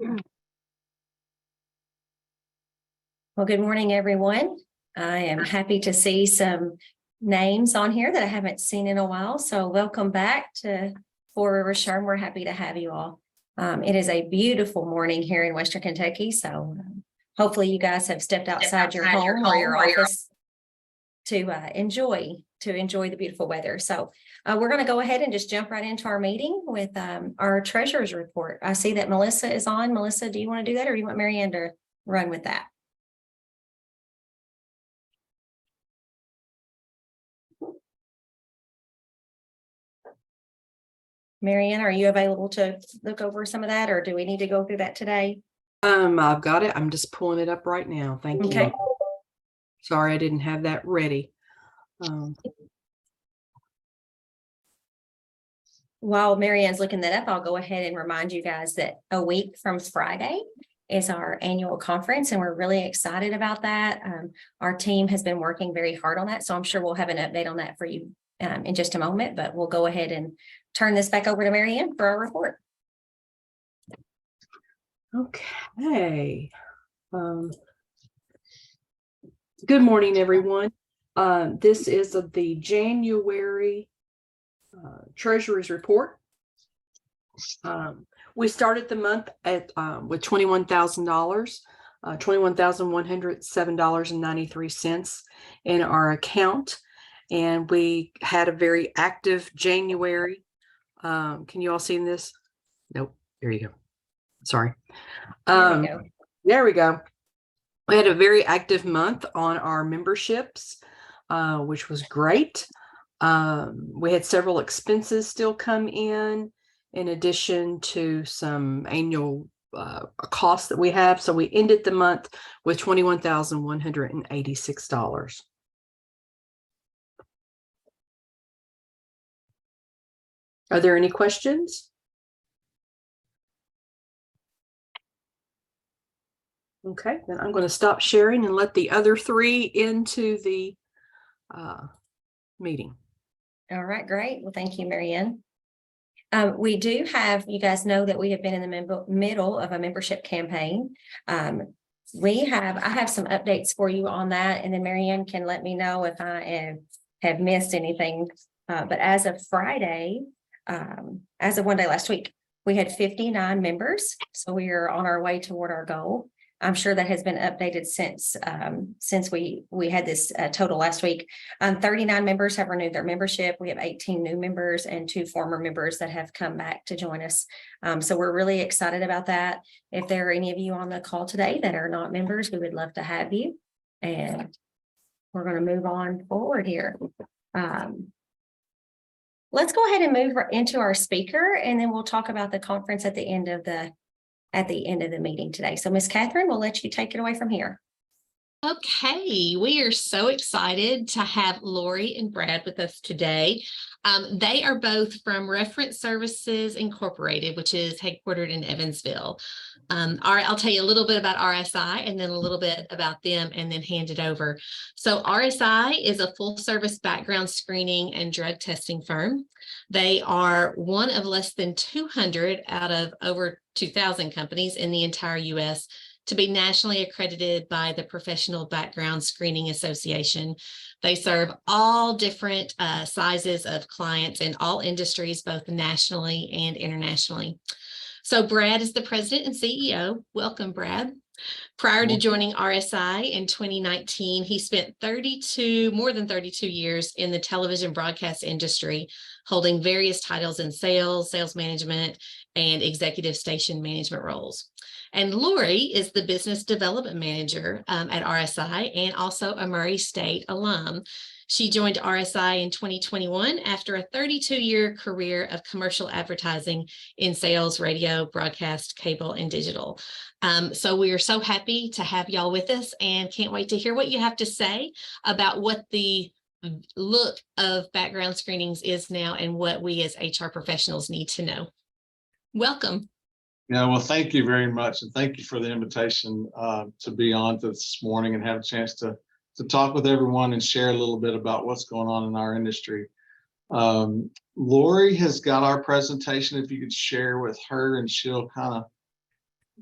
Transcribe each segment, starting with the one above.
Well, good morning, everyone. I am happy to see some names on here that I haven't seen in a while. So welcome back to Four Rivers SHRM. We're happy to have you all. It is a beautiful morning here in Western Kentucky. So hopefully you guys have stepped outside your home or your office to enjoy the beautiful weather. So we're going to go ahead and just jump right into our meeting with our treasurer's report. I see that Melissa is on. Melissa, do you want to do that, or do you want Marianne to run with that? Marianne, are you available to look over some of that, or do we need to go through that today? I've got it. I'm just pulling it up right now. Thank Okay. you. Sorry, I didn't have that ready. While Marianne's looking that up, I'll go ahead and remind you guys that a week from Friday is our annual conference, and we're really excited about that. Our team has been working very hard on that, so I'm sure we'll have an update on that for you in just a moment, but we'll go ahead and turn this back over to Marianne for our report. Okay. Good morning, everyone. This is the January Treasury's report. We started the month at with $21,000, $21,107.93 in our account, and we had a very active January. Can you all see this? Nope. There you go. Sorry. There we go. We had a very active month on our memberships, which was great. We had several expenses still come in addition to some annual costs that we have. So we ended the month with $21,186. Are there any questions? Okay, then I'm going to stop sharing and let the other three into the meeting. All right, great. Well, thank you, Marianne. We do have, you guys know that we have been in the middle of a membership campaign. I have some updates for you on that, and then Marianne can let me know if I have missed anything. But as of Friday, as of one day last week, we had 59 members. So we are on our way toward our goal. I'm sure that has been updated since we had this total last week. 39 members have renewed their membership. We have 18 new members and 2 former members that have come back to join us. So we're really excited about that. If there are any of you on the call today that are not members, we would love to have you. And we're going to move on forward here. Let's go ahead and move into our speaker, and then we'll talk about the conference at the end of the meeting today. So Ms. Catherine, we'll let you take it away from here. Okay, we are so excited to have Lori and Brad with us today. They are both from Reference Services Incorporated, which is headquartered in Evansville. I'll tell you a little bit about RSI and then a little bit about them and then hand it over. So RSI is a full service background screening and drug testing firm. They are one of less than 200 out of over 2,000 companies in the entire U.S. to be nationally accredited by the Professional Background Screening Association. They serve all different sizes of clients in all industries, both nationally and internationally. So Brad is the president and CEO. Welcome, Brad. Prior to joining RSI in 2019, he spent more than 32 years in the television broadcast industry, holding various titles in sales management, and executive station management roles. And Lori is the business development manager at RSI and also a Murray State alum. She joined RSI in 2021 after a 32-year career of commercial advertising in sales, radio, broadcast, cable, and digital. So we are so happy to have y'all with us and can't wait to hear what you have to say about what the look of background screenings is now and what we as HR professionals need to know. Welcome. Yeah, well, thank you very much. And thank you for the invitation to be on this morning and have a chance to talk with everyone and share a little bit about what's going on in our industry. Lori has got our presentation. If you could share with her, and she'll kind of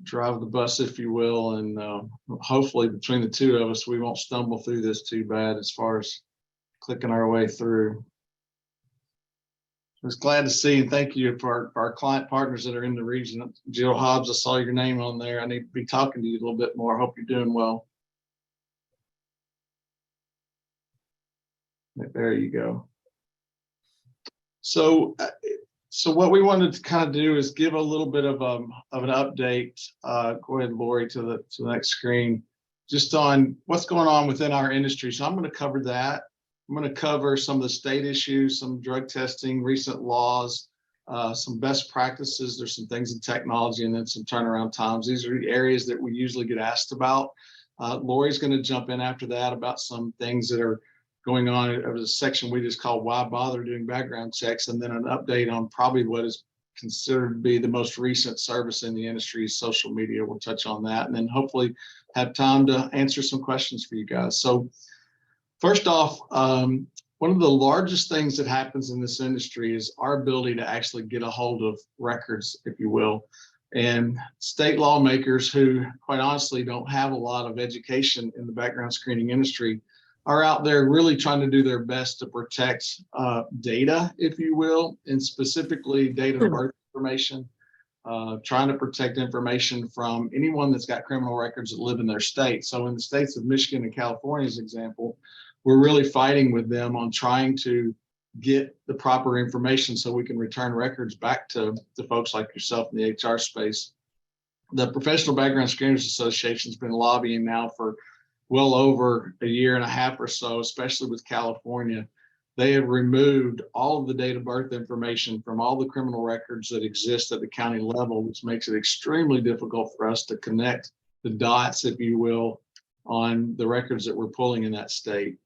drive the bus, if you will, and hopefully between the two of us, we won't stumble through this too bad as far as clicking our way through. I was glad to see and thank you for our client partners that are in the region. Jill Hobbs, I saw your name on there. I need to be talking to you a little bit more. I hope you're doing well. There you go. So what we wanted to kind of do is give a little bit of an update. Go ahead, Lori, to the next screen, just on what's going on within our industry. So I'm going to cover that. I'm going to cover some of the state issues, some drug testing, recent laws, some best practices. There's some things in technology, and then some turnaround times. These are the areas that we usually get asked about. Lori's going to jump in after that about some things that are going on. There was a section we just called "Why Bother Doing Background Checks," and then an update on probably what is considered to be the most recent service in the industry, social media. We'll touch on that, and then hopefully have time to answer some questions for you guys. So first off, one of the largest things that happens in this industry is our ability to actually get a hold of records, if you will. And state lawmakers who, quite honestly, don't have a lot of education in the background screening industry are out there really trying to do their best to protect data, if you will, and specifically data of birth information, trying to protect information from anyone that's got criminal records that live in their state. So in the states of Michigan and California, as example, we're really fighting with them on trying to get the proper information so we can return records back to folks like yourself in the HR space. The Professional Background Screeners Association has been lobbying now for well over a year and a half or so, especially with California. They have removed all of the date of birth information from all the criminal records that exist at the county level, which makes it extremely difficult for us to connect the dots, if you will, on the records that we're pulling in that state.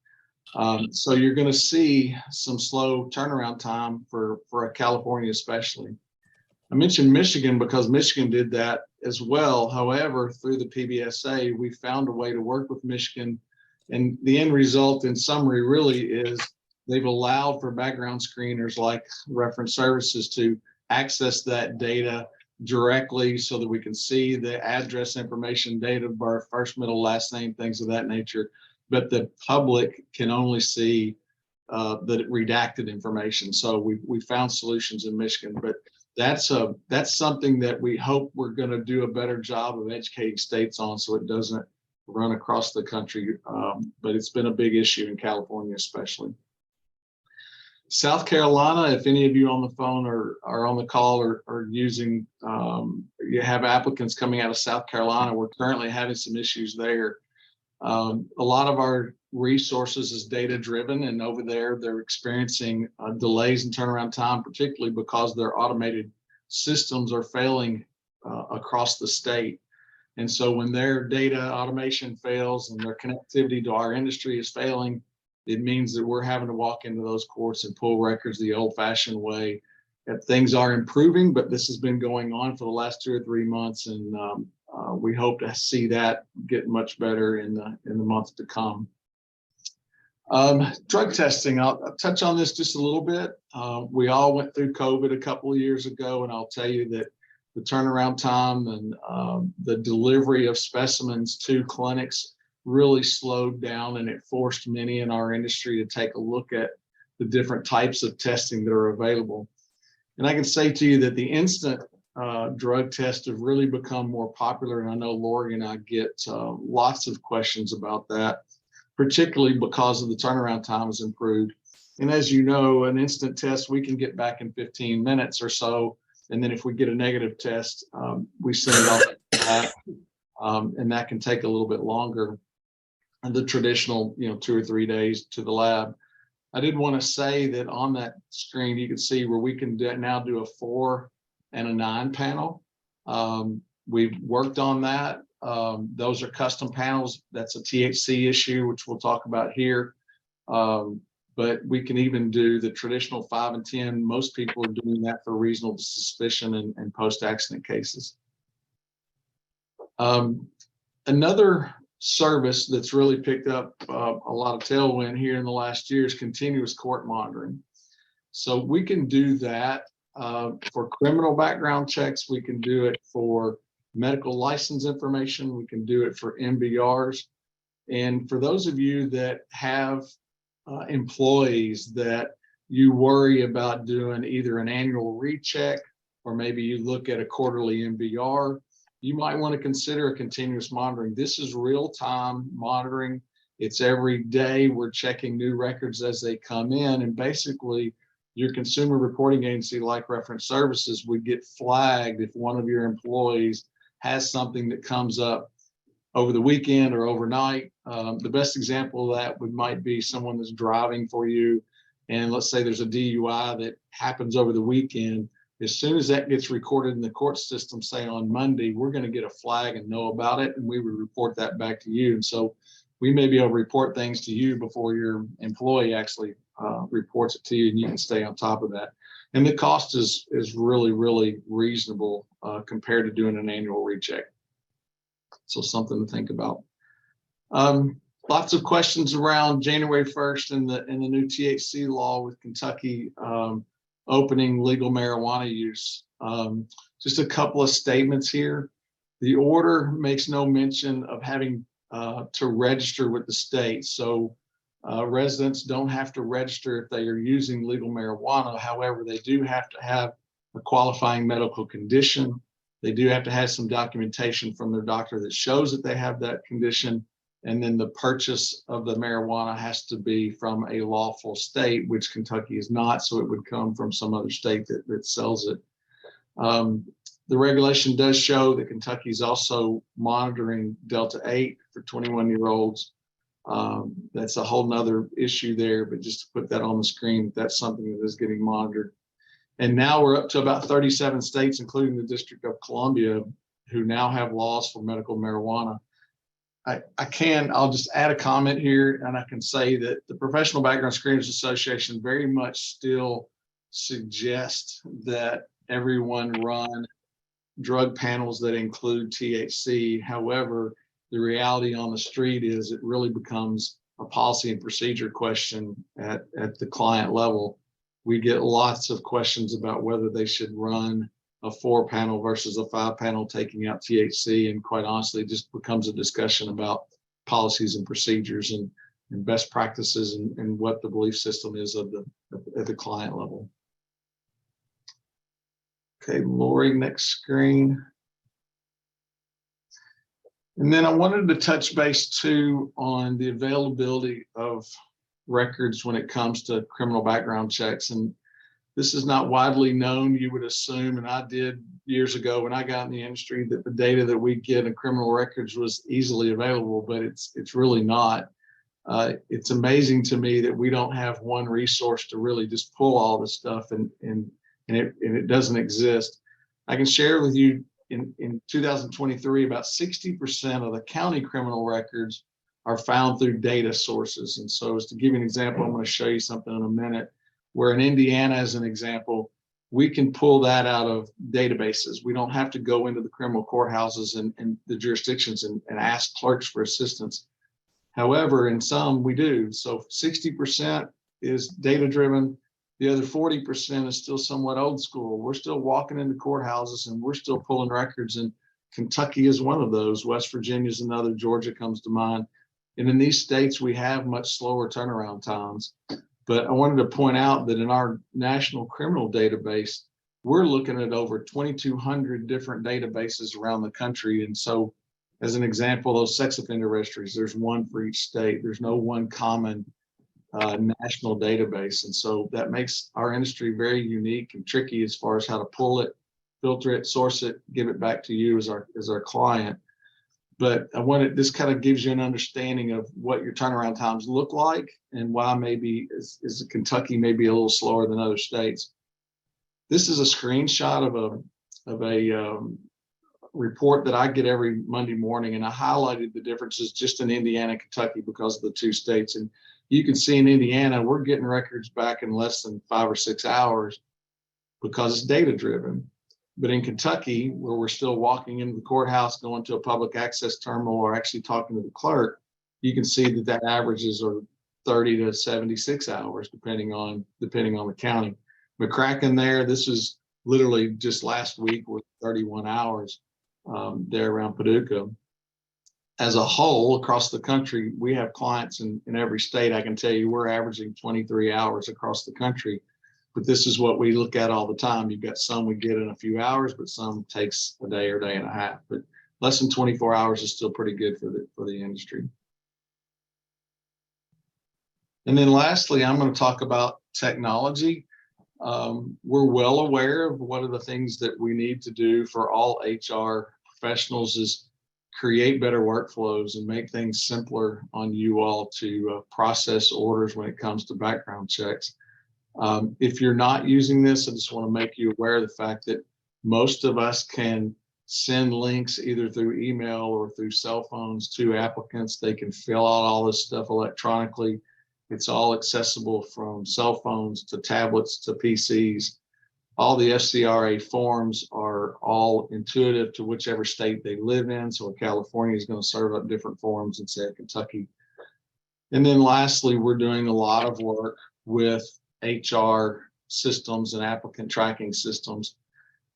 So you're going to see some slow turnaround time for California, especially. I mentioned Michigan because Michigan did that as well. However, through the PBSA, we found a way to work with Michigan. And the end result, in summary, really is they've allowed for background screeners like Reference Services to access that data directly so that we can see the address information, date of birth, first, middle, last name, things of that nature. But the public can only see the redacted information. So we found solutions in Michigan, but that's something that we hope we're going to do a better job of educating states on so it doesn't run across the country. But it's been a big issue in California, especially. South Carolina, if any of you on the phone or are on the call or using, you have applicants coming out of South Carolina, we're currently having some issues there. A lot of our resources is data driven, and over there they're experiencing delays in turnaround time, particularly because their automated systems are failing across the state. And so when their data automation fails and their connectivity to our industry is failing, it means that we're having to walk into those courts and pull records the old-fashioned way. And things are improving, but this has been going on for the last 2 or 3 months, and we hope to see that get much better in the months to come. Drug testing, I'll touch on this just a little bit. We all went through COVID a couple of years ago, and I'll tell you that the turnaround time and the delivery of specimens to clinics really slowed down, and it forced many in our industry to take a look at the different types of testing that are available. And I can say to you that the instant drug tests have really become more popular, and I know Lori and I get lots of questions about that, particularly because of the turnaround time has improved. And as you know, an instant test we can get back in 15 minutes or so, and then if we get a negative test, we send it off to the lab, and that can take a little bit longer than the traditional, 2 or 3 days to the lab. I did want to say that on that screen you can see where we can now do a 4 and a 9 panel. We've worked on that. Those are custom panels. That's a THC issue, which we'll talk about here. But we can even do the traditional 5 and 10. Most people are doing that for reasonable suspicion and post-accident cases. Another service that's really picked up a lot of tailwind here in the last year is continuous court monitoring. So we can do that for criminal background checks. We can do it for medical license information. We can do it for MBRs. And for those of you that have employees that you worry about doing either an annual recheck, or maybe you look at a quarterly MBR, you might want to consider a continuous monitoring. This is real-time monitoring. It's every day. We're checking new records as they come in. And basically, your consumer reporting agency, like Reference Services, would get flagged if one of your employees has something that comes up over the weekend or overnight. The best example of that might be someone that's driving for you. And let's say there's a DUI that happens over the weekend. As soon as that gets recorded in the court system, say on Monday, we're going to get a flag and know about it, and we would report that back to you. And so we may be able to report things to you before your employee actually reports it to you, and you can stay on top of that. And the cost is really, really reasonable compared to doing an annual recheck. So something to think about. Lots of questions around January 1st and the new THC law with Kentucky opening legal marijuana use. Just a couple of statements here. The order makes no mention of having to register with the state. So residents don't have to register if they are using legal marijuana. However, they do have to have a qualifying medical condition. They do have to have some documentation from their doctor that shows that they have that condition. And then the purchase of the marijuana has to be from a lawful state, which Kentucky is not. So it would come from some other state that sells it. The regulation does show that Kentucky is also monitoring Delta 8 for 21-year-olds. That's a whole nother issue there, but just to put that on the screen, that's something that is getting monitored. And now we're up to about 37 states, including the District of Columbia, who now have laws for medical marijuana. I'll just add a comment here, and I can say that the Professional Background Screeners Association very much still suggests that everyone run drug panels that include THC. However, the reality on the street is it really becomes a policy and procedure question at the client level. We get lots of questions about whether they should run a 4-panel versus a 5-panel taking out THC. And quite honestly, it just becomes a discussion about policies and procedures and best practices and what the belief system is at the client level. Okay, Lori, next screen. And then I wanted to touch base too on the availability of records when it comes to criminal background checks. And this is not widely known. You would assume, and I did years ago when I got in the industry, that the data that we get in criminal records was easily available, but it's really not. It's amazing to me that we don't have one resource to really just pull all this stuff, and it doesn't exist. I can share with you in 2023, about 60% of the county criminal records are found through data sources. And so, as to give you an example, I'm going to show you something in a minute, where in Indiana, as an example, we can pull that out of databases. We don't have to go into the criminal courthouses and the jurisdictions and ask clerks for assistance. However, in some we do. So 60% is data driven. The other 40% is still somewhat old school. We're still walking into courthouses and we're still pulling records, and Kentucky is one of those. West Virginia is another. Georgia comes to mind. And in these states, we have much slower turnaround times. But I wanted to point out that in our national criminal database, we're looking at over 2,200 different databases around the country. And so, as an example, those sex offender registries, there's one for each state. There's no one common national database. And so that makes our industry very unique and tricky as far as how to pull it, filter it, source it, give it back to you as our client. But this kind of gives you an understanding of what your turnaround times look like and why maybe is Kentucky maybe a little slower than other states. This is a screenshot of a report that I get every Monday morning, and I highlighted the differences just in Indiana and Kentucky because of the two states. And you can see in Indiana, we're getting records back in less than 5 or 6 hours because it's data driven. But in Kentucky, where we're still walking into the courthouse, going to a public access terminal, or actually talking to the clerk, you can see that averages are 30 to 76 hours, depending on the county. McCracken there, this is literally just last week with 31 hours. there around Paducah. As a whole, across the country, we have clients in every state. I can tell you we're averaging 23 hours across the country, but this is what we look at all the time. You've got some we get in a few hours, but some takes a day or day and a half. But less than 24 hours is still pretty good for the industry. And then lastly, I'm going to talk about technology. We're well aware of what are the things that we need to do for all HR professionals is create better workflows and make things simpler on you all to process orders when it comes to background checks. If you're not using this, I just want to make you aware of the fact that most of us can send links either through email or through cell phones to applicants. They can fill out all this stuff electronically. It's all accessible from cell phones to tablets to PCs. All the FCRA forms are all intuitive to whichever state they live in. So California is going to serve up different forms than say Kentucky. And then lastly, we're doing a lot of work with HR systems and applicant tracking systems.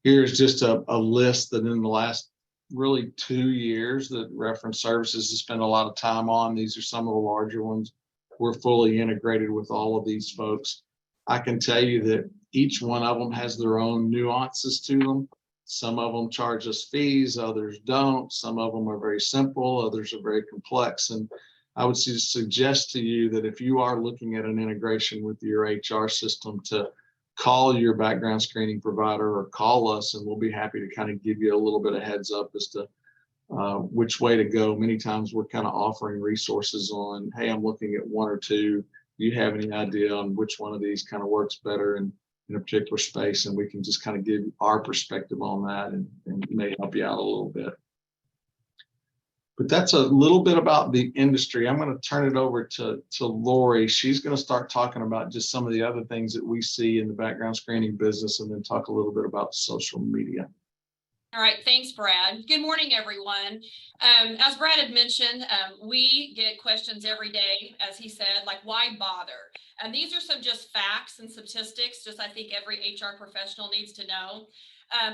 Here's just a list that in the last really 2 years that Reference Services has spent a lot of time on. These are some of the larger ones. We're fully integrated with all of these folks. I can tell you that each one of them has their own nuances to them. Some of them charge us fees, others don't. Some of them are very simple, others are very complex. And I would suggest to you that if you are looking at an integration with your HR system, to call your background screening provider or call us, and we'll be happy to kind of give you a little bit of heads up as to which way to go. Many times we're kind of offering resources on, hey, I'm looking at one or two. Do you have any idea on which one of these kind of works better in a particular space? And we can just kind of give our perspective on that and may help you out a little bit. But that's a little bit about the industry. I'm going to turn it over to Lori. She's going to start talking about just some of the other things that we see in the background screening business, and then talk a little bit about social media. All right, thanks, Brad. Good morning, everyone. As Brad had mentioned, we get questions every day, as he said, like, why bother? And these are some just facts and statistics, just I think every HR professional needs to know.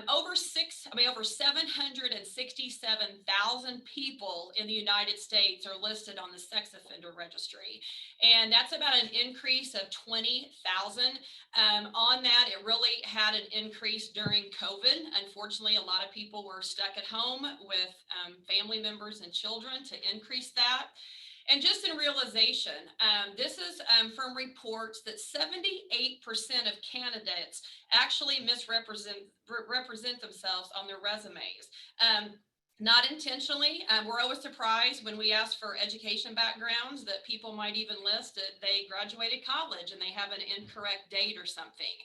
Over 767,000 people in the United States are listed on the sex offender registry. And that's about an increase of 20,000. On that, it really had an increase during COVID. Unfortunately, a lot of people were stuck at home with family members and children to increase that. And just in realization, this is from reports that 78% of candidates actually represent themselves on their resumes. Not intentionally. We're always surprised when we ask for education backgrounds that people might even list that they graduated college and they have an incorrect date or something.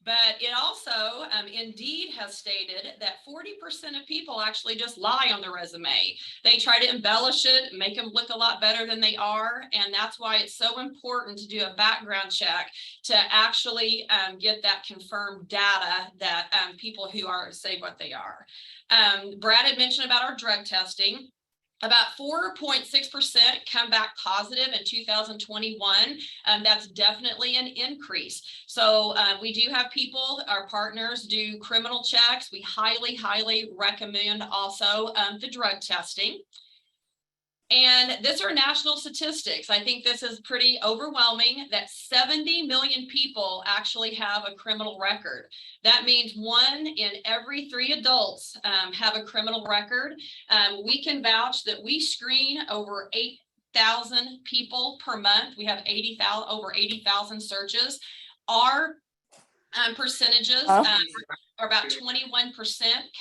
But it also, Indeed has stated that 40% of people actually just lie on the resume. They try to embellish it, make them look a lot better than they are. And that's why it's so important to do a background check to actually get that confirmed data that people who are say what they are. Brad had mentioned about our drug testing. About 4.6% come back positive in 2021. That's definitely an increase. So we do have people, our partners do criminal checks. We highly recommend also the drug testing. And these are national statistics. I think this is pretty overwhelming that 70 million people actually have a criminal record. That means 1 in every 3 adults have a criminal record. We can vouch that we screen over 8,000 people per month. We have over 80,000 searches. Our percentages are about 21%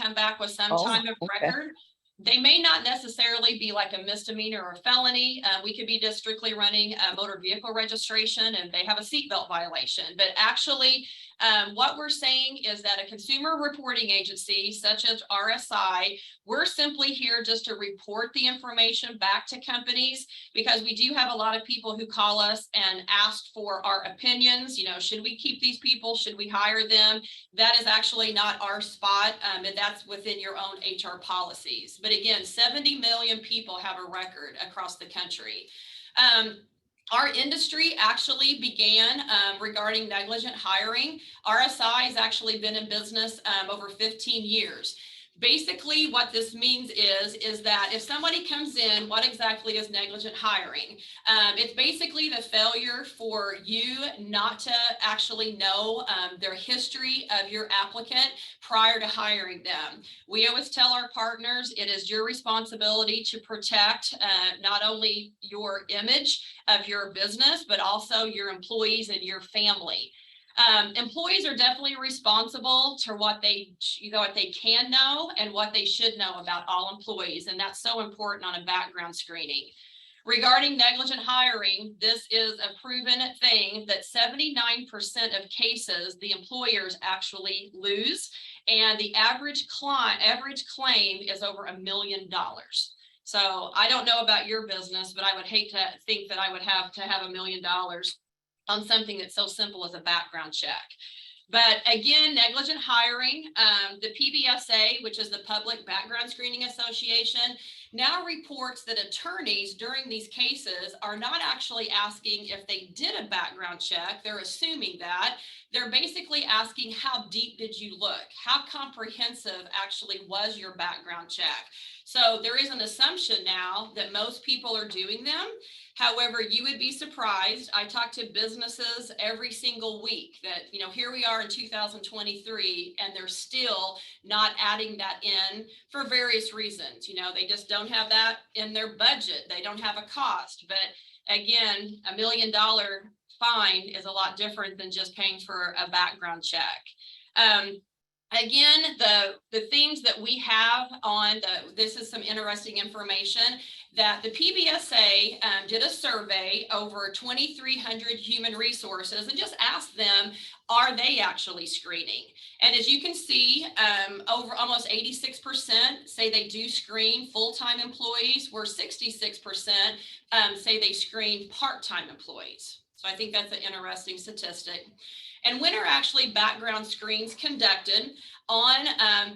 come back with some time of record. They may not necessarily be like a misdemeanor or a felony. We could be just strictly running a motor vehicle registration and they have a seatbelt violation. But actually, what we're saying is that a consumer reporting agency such as RSI, we're simply here just to report the information back to companies, because we do have a lot of people who call us and ask for our opinions. You know, should we keep these people? Should we hire them? That is actually not our spot, and that's within your own HR policies. But again, 70 million people have a record across the country. Our industry actually began regarding negligent hiring. RSI has actually been in business over 15 years. Basically, what this means is that if somebody comes in, what exactly is negligent hiring? It's basically the failure for you not to actually know their history of your applicant prior to hiring them. We always tell our partners it is your responsibility to protect not only your image of your business, but also your employees and your family. Employees are definitely responsible to what they can know and what they should know about all employees. And that's so important on a background screening. Regarding negligent hiring, this is a proven thing that 79% of cases the employers actually lose, and the average claim is over $1 million. So I don't know about your business, but I would hate to think that I would have to have $1 million on something that's so simple as a background check. But again, negligent hiring, the PBSA, which is the Public Background Screening Association, now reports that attorneys during these cases are not actually asking if they did a background check. They're assuming that. They're basically asking, how deep did you look? How comprehensive actually was your background check? So there is an assumption now that most people are doing them. However, you would be surprised. I talk to businesses every single week that, here we are in 2023, and they're still not adding that in for various reasons. They just don't have that in their budget. They don't have a cost. But again, $1 million fine is a lot different than just paying for a background check. Again, the things that we have on this is some interesting information that the PBSA did a survey over 2,300 human resources and just asked them, are they actually screening? And as you can see, over almost 86% say they do screen full-time employees, where 66% say they screen part-time employees. So I think that's an interesting statistic. And when are actually background screens conducted?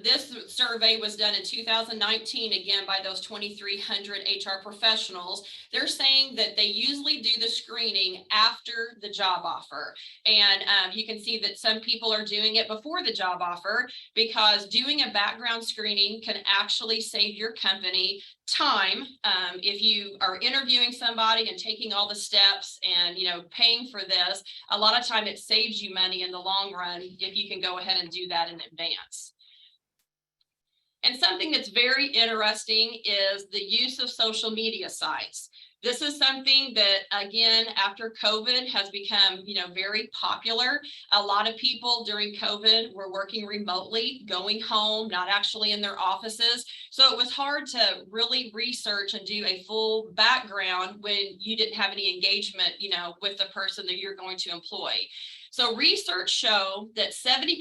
This survey was done in 2019, again, by those 2,300 HR professionals. They're saying that they usually do the screening after the job offer. And you can see that some people are doing it before the job offer, because doing a background screening can actually save your company time. If you are interviewing somebody and taking all the steps and paying for this, a lot of time it saves you money in the long run if you can go ahead and do that in advance. And something that's very interesting is the use of social media sites. This is something that, again, after COVID has become, very popular. A lot of people during COVID were working remotely, going home, not actually in their offices. So it was hard to really research and do a full background when you didn't have any engagement, with the person that you're going to employ. So research show that 70%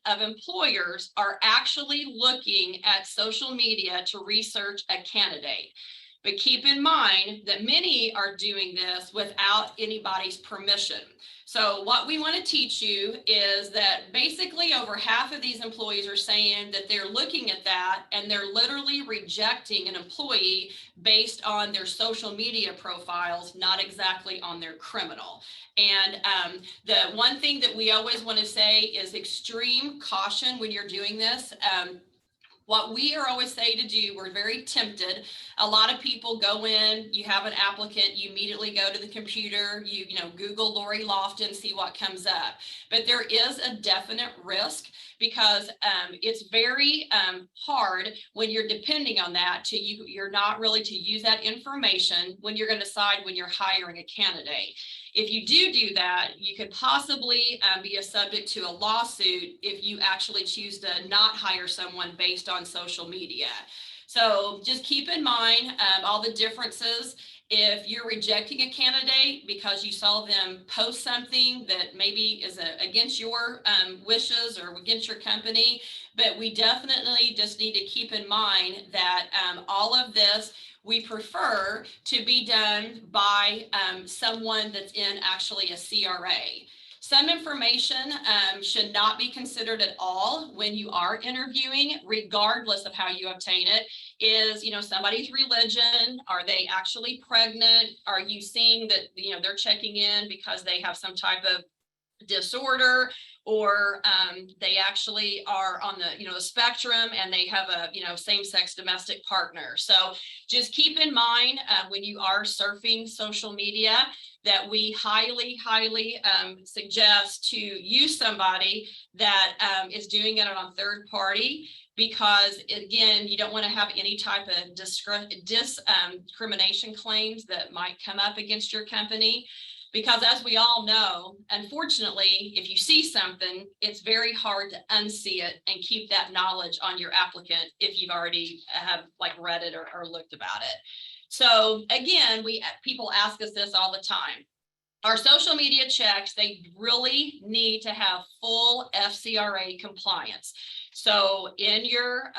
of employers are actually looking at social media to research a candidate. But keep in mind that many are doing this without anybody's permission. So what we want to teach you is that basically over half of these employees are saying that they're looking at that and they're literally rejecting an employee based on their social media profiles, not exactly on their criminal. And the one thing that we always want to say is extreme caution when you're doing this. What we are always say to do, we're very tempted. A lot of people go in, you have an applicant, you immediately go to the computer, you Google Lori Lofton, see what comes up. But there is a definite risk, because it's very hard when you're depending on that you're not really to use that information when you're going to decide when you're hiring a candidate. If you do that, you could possibly be a subject to a lawsuit if you actually choose to not hire someone based on social media. So just keep in mind all the differences. If you're rejecting a candidate because you saw them post something that maybe is against your wishes or against your company, but we definitely just need to keep in mind that all of this, we prefer to be done by someone that's in actually a CRA. Some information should not be considered at all when you are interviewing, regardless of how you obtain it, is, somebody's religion. Are they actually pregnant? Are you seeing that, they're checking in because they have some type of disorder, or they actually are on the spectrum, and they have a same-sex domestic partner. So just keep in mind when you are surfing social media that we highly suggest to use somebody that is doing it on third party, because again, you don't want to have any type of discrimination claims that might come up against your company. Because as we all know, unfortunately, if you see something, it's very hard to unsee it and keep that knowledge on your applicant if you've already have read it or looked about it. So again, people ask us this all the time. Our social media checks, they really need to have full FCRA compliance. So in your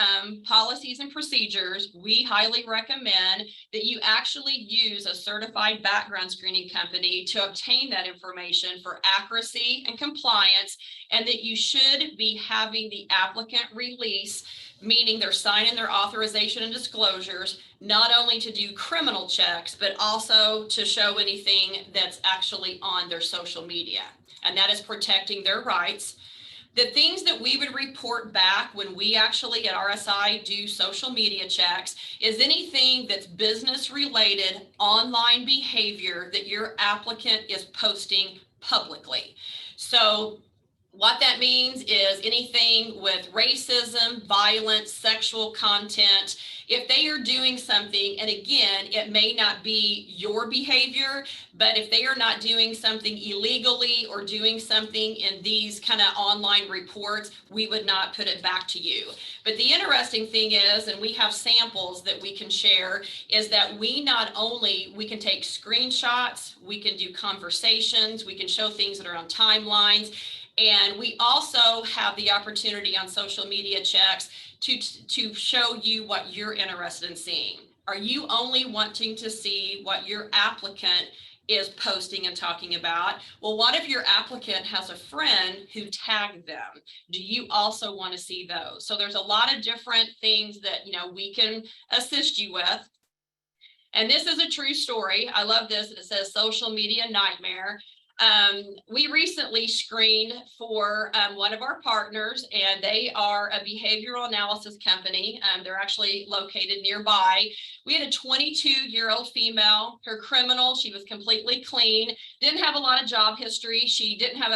policies and procedures, we highly recommend that you actually use a certified background screening company to obtain that information for accuracy and compliance, and that you should be having the applicant release, meaning they're signing their authorization and disclosures, not only to do criminal checks, but also to show anything that's actually on their social media. And that is protecting their rights. The things that we would report back when we actually at RSI do social media checks is anything that's business related online behavior that your applicant is posting publicly. So what that means is anything with racism, violence, sexual content. If they are doing something, and again, it may not be your behavior, but if they are not doing something illegally or doing something in these kind of online reports, we would not put it back to you. But the interesting thing is, and we have samples that we can share, is that we can take screenshots, we can do conversations, we can show things that are on timelines. And we also have the opportunity on social media checks to show you what you're interested in seeing. Are you only wanting to see what your applicant is posting and talking about? Well, what if your applicant has a friend who tagged them? Do you also want to see those? So there's a lot of different things that we can assist you with. And this is a true story. I love this. It says social media nightmare. We recently screened for one of our partners, and they are a behavioral analysis company. They're actually located nearby. We had a 22-year-old female. Her criminal, she was completely clean, didn't have a lot of job history. She didn't have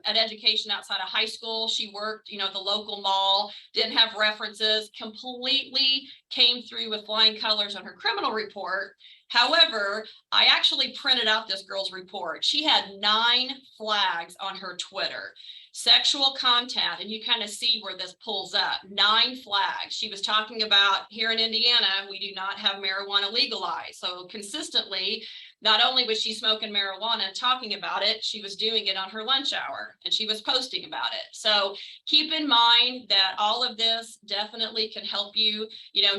an education outside of high school. She worked, at the local mall, didn't have references, completely came through with flying colors on her criminal report. However, I actually printed out this girl's report. She had 9 flags on her Twitter. Sexual content, and you kind of see where this pulls up. 9 flags. She was talking about here in Indiana, we do not have marijuana legalized. So consistently, not only was she smoking marijuana and talking about it, she was doing it on her lunch hour, and she was posting about it. So keep in mind that all of this definitely can help you,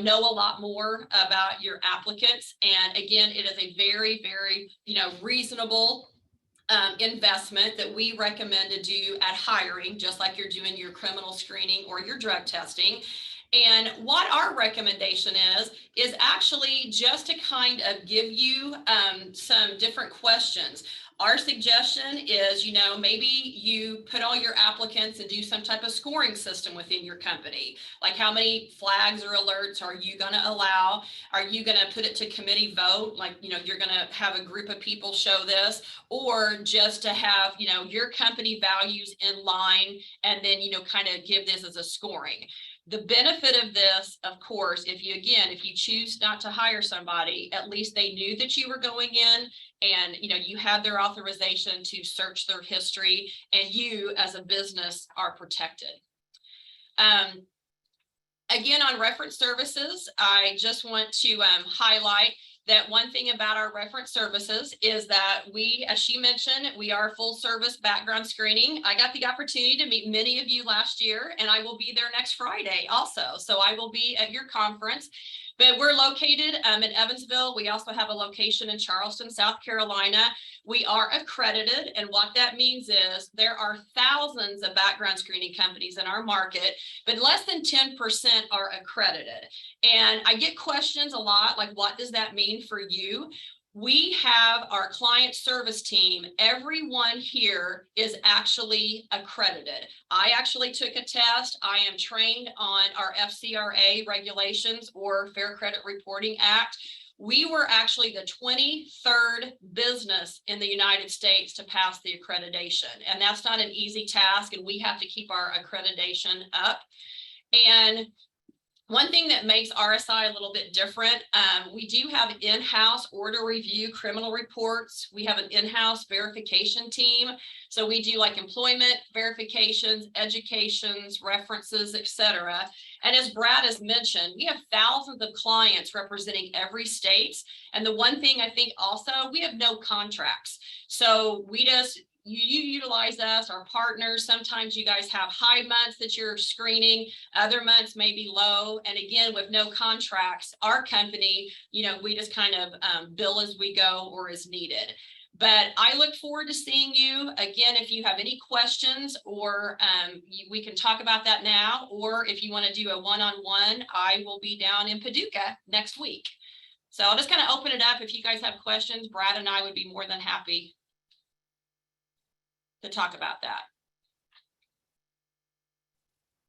know a lot more about your applicants. And again, it is a very, very, reasonable investment that we recommend to do at hiring, just like you're doing your criminal screening or your drug testing. And what our recommendation is actually just to kind of give you some different questions. Our suggestion is, maybe you put all your applicants and do some type of scoring system within your company. Like how many flags or alerts are you going to allow? Are you going to put it to committee vote? Like, you're going to have a group of people show this, or just to have, your company values in line, and then, kind of give this as a scoring. The benefit of this, of course, if you choose not to hire somebody, at least they knew that you were going in, and you had their authorization to search their history, and you as a business are protected. Again, on reference services, I just want to highlight that one thing about our reference services is that we, as she mentioned, we are full service background screening. I got the opportunity to meet many of you last year, and I will be there next Friday also. So I will be at your conference. But we're located in Evansville. We also have a location in Charleston, South Carolina. We are accredited, and what that means is there are thousands of background screening companies in our market, but less than 10% are accredited. And I get questions a lot, like, what does that mean for you? we have our client service team. Everyone here is actually accredited. I actually took a test. I am trained on our FCRA regulations or Fair Credit Reporting Act. We were actually the 23rd business in the United States to pass the accreditation. And that's not an easy task, and we have to keep our accreditation up. And one thing that makes RSI a little bit different, we do have in-house order review criminal reports. We have an in-house verification team. So we do like employment verifications, educations, references, etc. And as Brad has mentioned, we have thousands of clients representing every state. And the one thing I think also, we have no contracts. So we just, you utilize us, our partners. Sometimes you guys have high months that you're screening, other months may be low. And again, with no contracts, our company, you know, we just kind of bill as we go or as needed. But I look forward to seeing you again. If you have any questions, or we can talk about that now, or if you want to do a one-on-one, I will be down in Paducah next week. So I'll just kind of open it up. If you guys have questions, Brad and I would be more than happy to talk about that.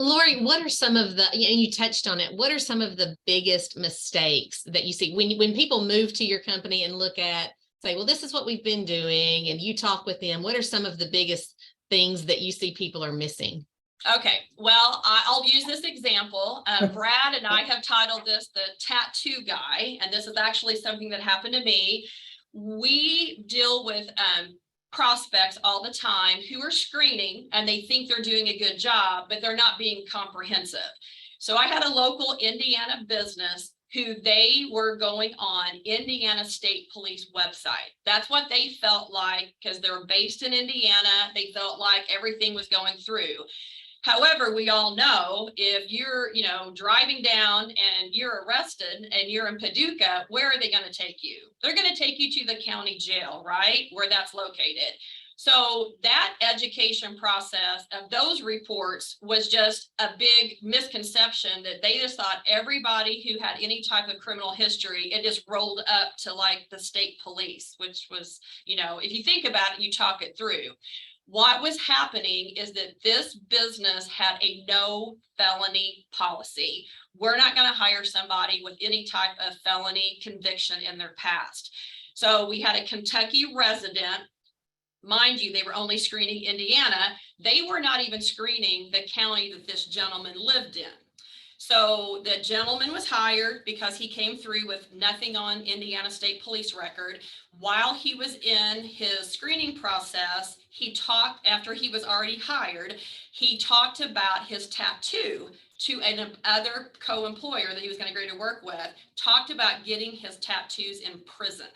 Lori, what are some of the, and you touched on it, what are some of the biggest mistakes that you see when people move to your company and look at, say, well, this is what we've been doing, and you talk with them, what are some of the biggest things that you see people are missing? Okay, well, I'll use this example. Brad and I have titled this the tattoo guy, and this is actually something that happened to me. We deal with prospects all the time who are screening and they think they're doing a good job, but they're not being comprehensive. So I had a local Indiana business who they were going on Indiana State Police website. That's what they felt like, because they're based in Indiana. They felt like everything was going through. However, we all know if you're, you know, driving down and you're arrested and you're in Paducah, where are they going to take you? They're going to take you to the county jail, right? Where that's located. So that education process of those reports was just a big misconception that they just thought everybody who had any type of criminal history, it just rolled up to like the state police, which was, you know, if you think about it, you talk it through. What was happening is that this business had a no felony policy. We're not going to hire somebody with any type of felony conviction in their past. So we had a Kentucky resident. Mind you, they were only screening Indiana. They were not even screening the county that this gentleman lived in. So the gentleman was hired because he came through with nothing on Indiana State Police record. While he was in his screening process, he talked, after he was already hired, he talked about his tattoo to another co-employer that he was going to go to work with, talked about getting his tattoos in prison.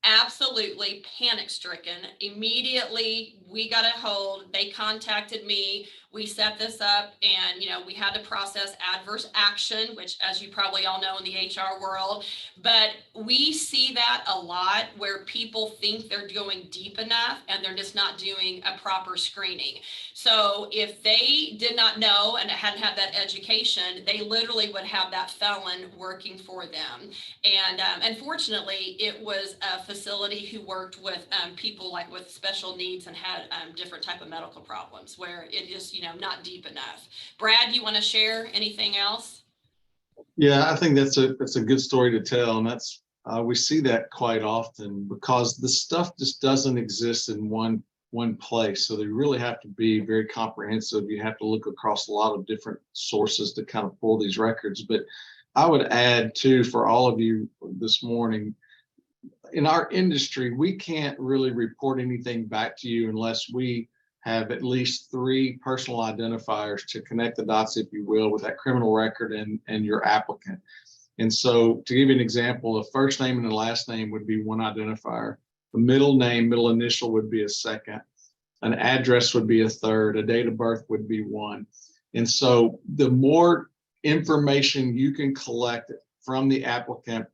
Absolutely panic stricken. Immediately, we got a hold. They contacted me. We set this up, and, you know, we had to process adverse action, which, as you probably all know in the HR world, but we see that a lot where people think they're going deep enough and they're just not doing a proper screening. So if they did not know and hadn't had that education, they literally would have that felon working for them. And unfortunately, it was a facility who worked with people like with special needs and had different type of medical problems where it is, you know, not deep enough. Brad, you want to share anything else? Yeah, I think that's a good story to tell, and that's we see that quite often because the stuff just doesn't exist in one place. So they really have to be very comprehensive. You have to look across a lot of different sources to kind of pull these records. But I would add too, for all of you this morning, in our industry, we can't really report anything back to you unless we have at least 3 personal identifiers to connect the dots, if you will, with that criminal record and your applicant. And so to give you an example, the first name and the last name would be one identifier. The middle name, middle initial would be a second. An address would be a third. A date of birth would be 1. And so the more information you can collect from the applicant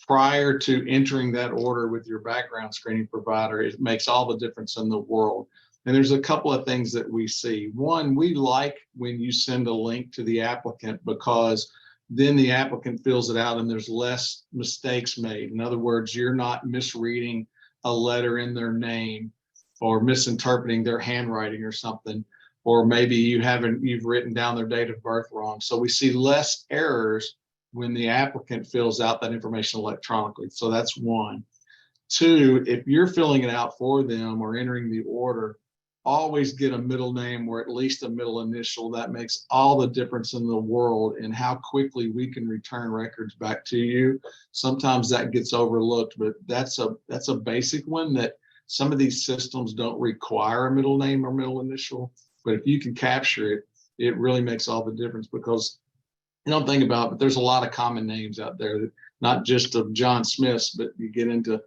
prior to entering that order with your background screening provider, it makes all the difference in the world. And there's a couple of things that we see. One, we like when you send a link to the applicant because then the applicant fills it out and there's less mistakes made. In other words, you're not misreading a letter in their name or misinterpreting their handwriting or something, or maybe you've written down their date of birth wrong. So we see less errors when the applicant fills out that information electronically. So that's one. Two, if you're filling it out for them or entering the order, always get a middle name or at least a middle initial. That makes all the difference in the world in how quickly we can return records back to you. Sometimes that gets overlooked, but that's a basic one that some of these systems don't require a middle name or middle initial. But if you can capture it, it really makes all the difference, because you don't think about it, but there's a lot of common names out there, that not just of John Smiths, but you get into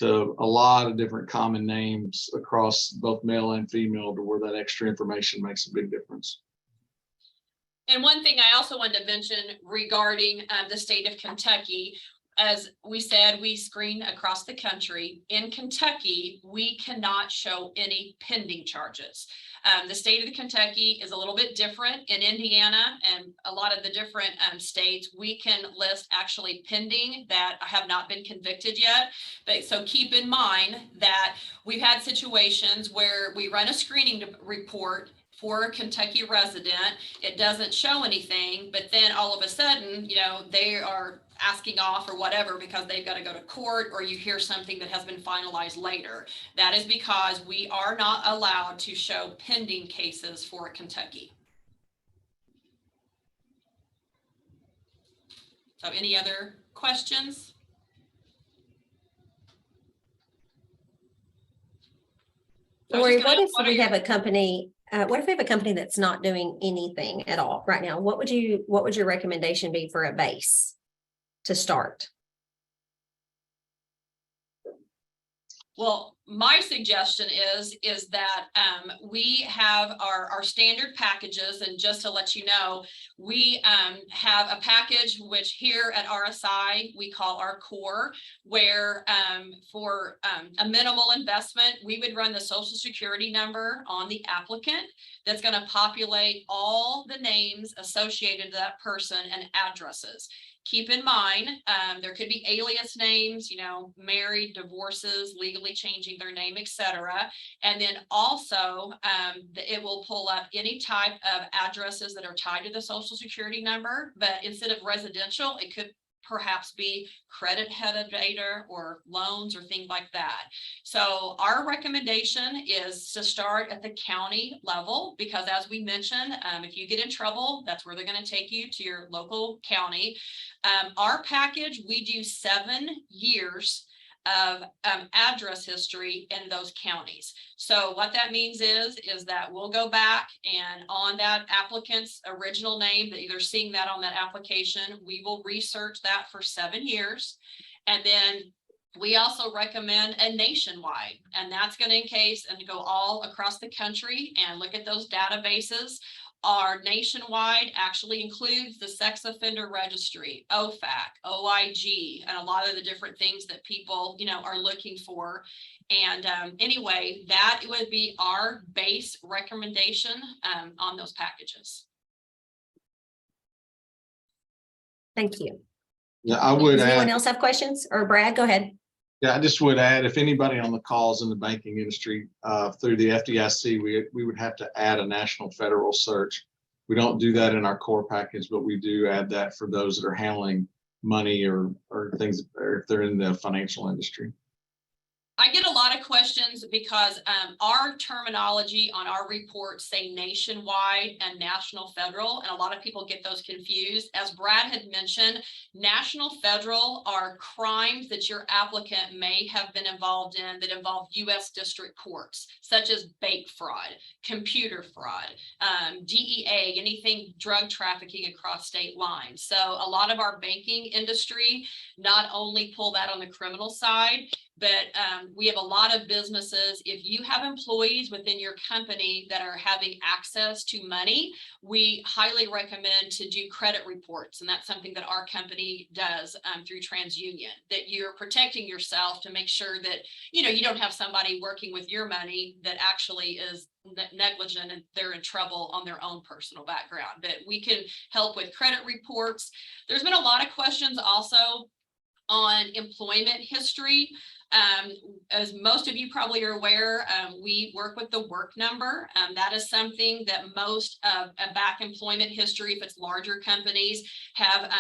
a lot of different common names across both male and female, to where that extra information makes a big difference. And one thing I also wanted to mention regarding the state of Kentucky, as we said, we screen across the country. In Kentucky, we cannot show any pending charges. The state of Kentucky is a little bit different. In Indiana and a lot of the different states, we can list actually pending that have not been convicted yet. But so keep in mind that we've had situations where we run a screening report for a Kentucky resident, it doesn't show anything, but then all of a sudden, they are asking off or whatever because they've got to go to court, or you hear something that has been finalized later. That is because we are not allowed to show pending cases for Kentucky. So any other questions? Lori, what if we have a company? What if we have a company that's not doing anything at all right now? What would your recommendation be for a base to start? Well, my suggestion is that we have our standard packages, and just to let you know, we have a package which here at RSI we call our core, where for a minimal investment, we would run the Social Security number on the applicant. That's going to populate all the names associated to that person and addresses. Keep in mind, there could be alias names, married, divorces, legally changing their name, etc. And then also, it will pull up any type of addresses that are tied to the Social Security number. But instead of residential, it could perhaps be credit headed data or loans or things like that. So our recommendation is to start at the county level, because as we mentioned, if you get in trouble, that's where they're going to take you to your local county. Our package, we do 7 years of address history in those counties. So what that means is that we'll go back, and on that applicant's original name, that you're seeing that on that application, we will research that for 7 years. And then we also recommend a nationwide, and that's going to encase and go all across the country and look at those databases. Our nationwide actually includes the Sex Offender Registry, OFAC, OIG, and a lot of the different things that people, are looking for. And anyway, that would be our base recommendation on those packages. Thank you. Yeah, I would Does anyone add, else have questions? Or Brad, go ahead. yeah, I just would add, if anybody on the calls in the banking industry through the FDIC, we would have to add a national federal search. We don't do that in our core package, but we do add that for those that are handling money or things, or if they're in the financial industry. I get a lot of questions because our terminology on our reports say nationwide and national federal, and a lot of people get those confused. As Brad had mentioned, national federal are crimes that your applicant may have been involved in that involve U.S. district courts, such as bank fraud, computer fraud, DEA, anything drug trafficking across state lines. So a lot of our banking industry not only pull that on the criminal side, but we have a lot of businesses. If you have employees within your company that are having access to money, we highly recommend to do credit reports. And that's something that our company does through TransUnion, that you're protecting yourself to make sure that, you don't have somebody working with your money that actually is negligent and they're in trouble on their own personal background. But we can help with credit reports. There's been a lot of questions also on employment history. As most of you probably are aware, we work with the work number. That is something that most of back employment history, if it's larger companies, have,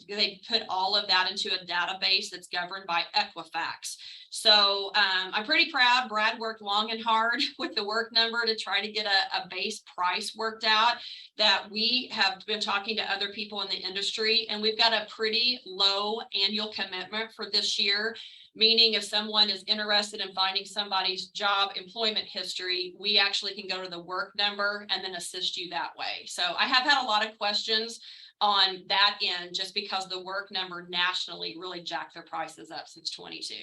they put all of that into a database that's governed by Equifax. So I'm pretty proud. Brad worked long and hard with the work number to try to get a base price worked out, that we have been talking to other people in the industry, and we've got a pretty low annual commitment for this year. Meaning if someone is interested in finding somebody's job employment history, we actually can go to the work number and then assist you that way. So I have had a lot of questions on that end, just because the work number nationally really jacked their prices up since 22.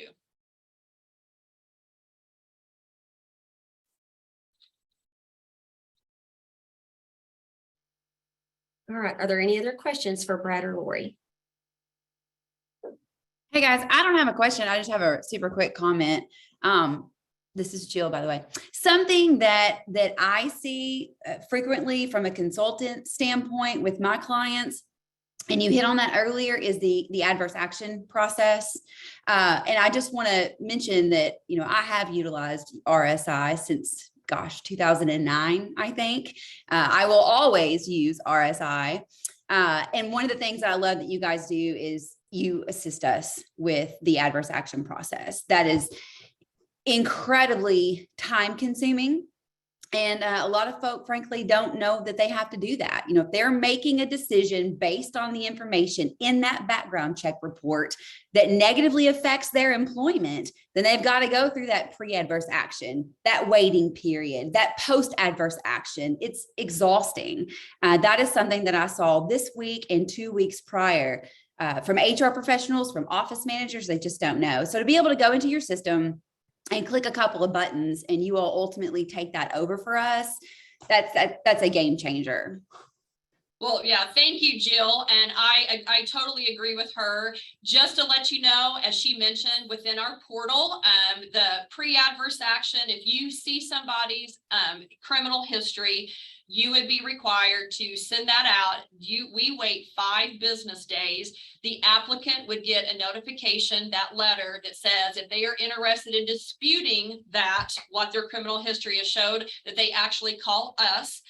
All right. Are there any other questions for Brad or Lori? Hey guys, I don't have a question. I just have a super quick comment. This is Jill, by the way. Something that I see frequently from a consultant standpoint with my clients, and you hit on that earlier, is the adverse action process. And I just want to mention that, I have utilized RSI since, 2009, I think. I will always use RSI. And one of the things that I love that you guys do is you assist us with the adverse action process. That is incredibly time consuming. And a lot of folk, frankly, don't know that they have to do that. If they're making a decision based on the information in that background check report that negatively affects their employment, then they've got to go through that pre-adverse action, that waiting period, that post-adverse action. It's exhausting. That is something that I saw this week and 2 weeks prior from HR professionals, from office managers. They just don't know. So to be able to go into your system and click a couple of buttons and you will ultimately take that over for us, that's a game changer. Well, yeah, thank you, Jill. And I totally agree with her. Just to let you know, as she mentioned, within our portal, the pre-adverse action, if you see somebody's criminal history, you would be required to send that out. We wait 5 business days. The applicant would get a notification, that letter that says if they are interested in disputing that what their criminal history has showed, that they actually call us.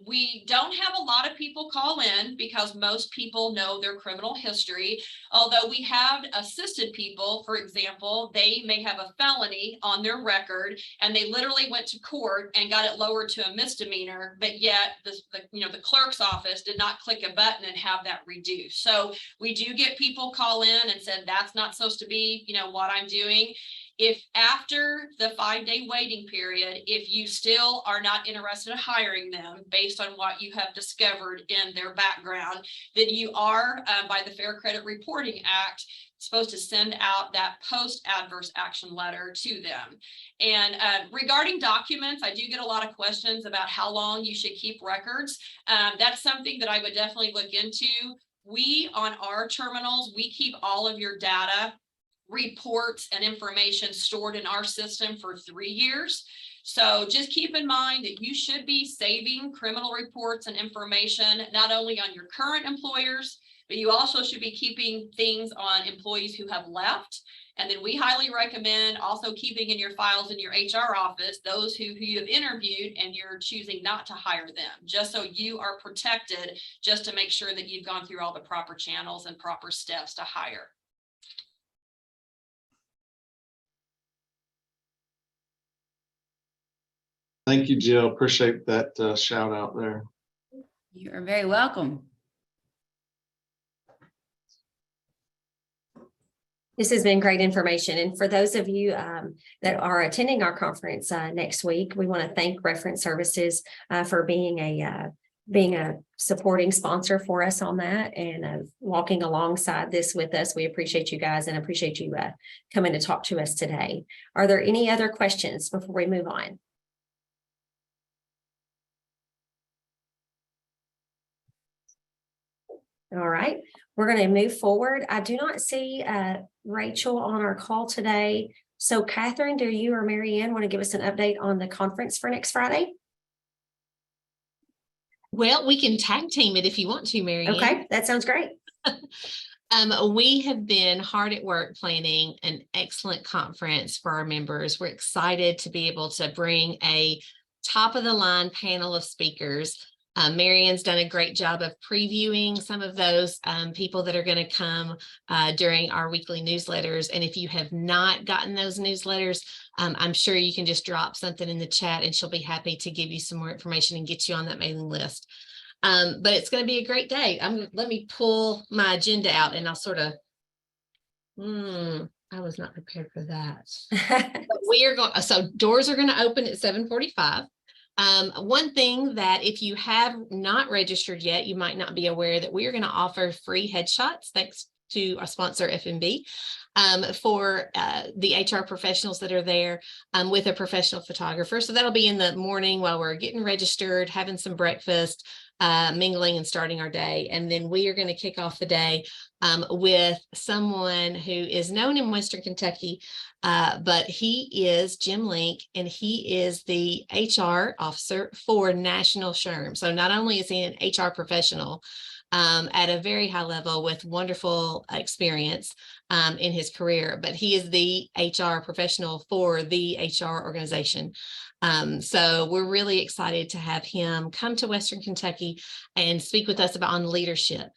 We don't have a lot of people call in because most people know their criminal history. Although we have assisted people, for example, they may have a felony on their record and they literally went to court and got it lowered to a misdemeanor, but yet the clerk's office did not click a button and have that reduced. So we do get people call in and said, that's not supposed to be, what I'm doing. If after the 5-day waiting period, if you still are not interested in hiring them based on what you have discovered in their background, then you are, by the Fair Credit Reporting Act, supposed to send out that post-adverse action letter to them. And regarding documents, I do get a lot of questions about how long you should keep records. That's something that I would definitely look into. We, on our terminals, we keep all of your data, reports, and information stored in our system for 3 years. So just keep in mind that you should be saving criminal reports and information, not only on your current employers, but you also should be keeping things on employees who have left. And then we highly recommend also keeping in your files in your HR office, those who you have interviewed and you're choosing not to hire them, just so you are protected, just to make sure that you've gone through all the proper channels and proper steps to hire. Thank you, Jill. Appreciate that shout out there. You are very welcome. This has been great information. And for those of you that are attending our conference next week, we want to thank Reference Services for being a being a supporting sponsor for us on that and walking alongside this with us. We appreciate you guys and appreciate you coming to talk to us today. Are there any other questions before we move on? All right, we're going to move forward. I do not see Rachel on our call today. So Catherine, do you or Mary Ann want to give us an update on the conference for next Friday? Well, we can tag team it if you want to, Mary Ann. Okay, that sounds great. We have been hard at work planning an excellent conference for our members. We're excited to be able to bring a top of the line panel of speakers. Mary Ann's done a great job of previewing some of those people that are going to come during our weekly newsletters. And if you have not gotten those newsletters, I'm sure you can just drop something in the chat and she'll be happy to give you some more information and get you on that mailing list. But it's going to be a great day. Let me pull my agenda out and I'll sort of, I was not prepared for that. But we are going, so doors are going to open at 7:45. One thing that if you have not registered yet, you might not be aware that we are going to offer free headshots, thanks to our sponsor FMB, for the HR professionals that are there with a professional photographer. So that'll be in the morning while we're getting registered, having some breakfast, mingling and starting our day. And then we are going to kick off the day with someone who is known in Western Kentucky, but he is Jim Link, and he is the HR officer for National SHRM. So not only is he an HR professional at a very high level with wonderful experience in his career, but he is the HR professional for the HR organization. So we're really excited to have him come to Western Kentucky and speak with us about on leadership.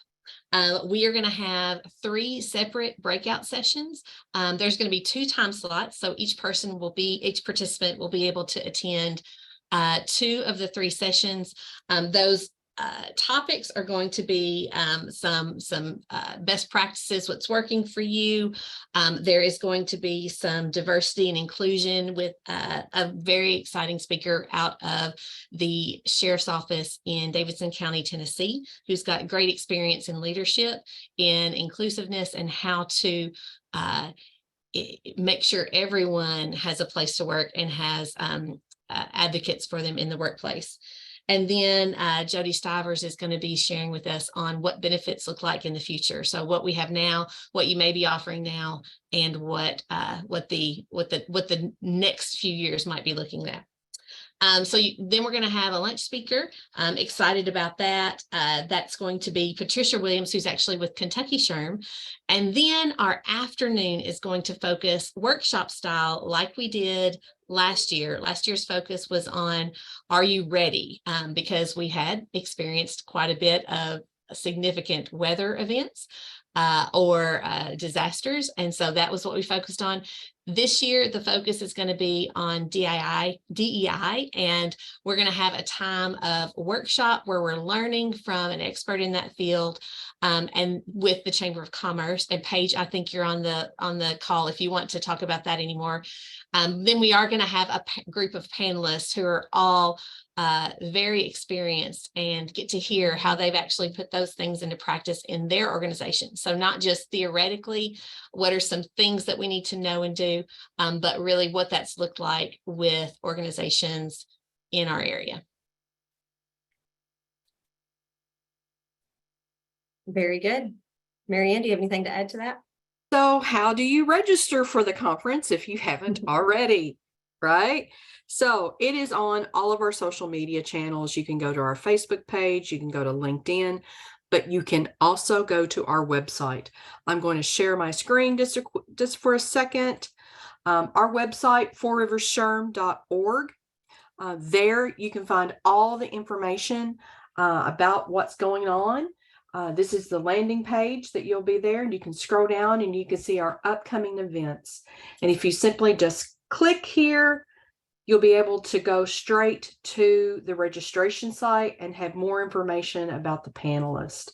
We are going to have 3 separate breakout sessions. There's going to be 2 time slots. So each participant will be able to attend 2 of the 3 sessions. Those topics are going to be some best practices, what's working for you. There is going to be some diversity and inclusion with a very exciting speaker out of the Sheriff's Office in Davidson County, Tennessee, who's got great experience in leadership, in inclusiveness, and how to make sure everyone has a place to work and has advocates for them in the workplace. And then Jody Stivers is going to be sharing with us on what benefits look like in the future. So what we have now, what you may be offering now, and what the next few years might be looking at. Then we're going to have a lunch speaker. I'm excited about that. That's going to be Patricia Williams, who's actually with Kentucky SHRM. And then our afternoon is going to focus workshop style like we did last year. Last year's focus was on, are you ready? Because we had experienced quite a bit of significant weather events or disasters. And so that was what we focused on. This year, the focus is going to be on DEI, and we're going to have a time of workshop where we're learning from an expert in that field, and with the Chamber of Commerce. And Paige, I think you're on the call if you want to talk about that anymore. Then we are going to have a group of panelists who are all very experienced and get to hear how they've actually put those things into practice in their organization. So not just theoretically, what are some things that we need to know and do, but really what that's looked like with organizations in our area. Very good. Mary Ann, do you have anything to add to that? So how do you register for the conference if you haven't already, right? So it is on all of our social media channels. You can go to our Facebook page, you can go to LinkedIn, but you can also go to our website. I'm going to share my screen just for a second. Our website, fourriversshrm.org. There you can find all the information about what's going on. This is the landing page that you'll be there, and you can scroll down and you can see our upcoming events. And if you simply just click here, you'll be able to go straight to the registration site and have more information about the panelists.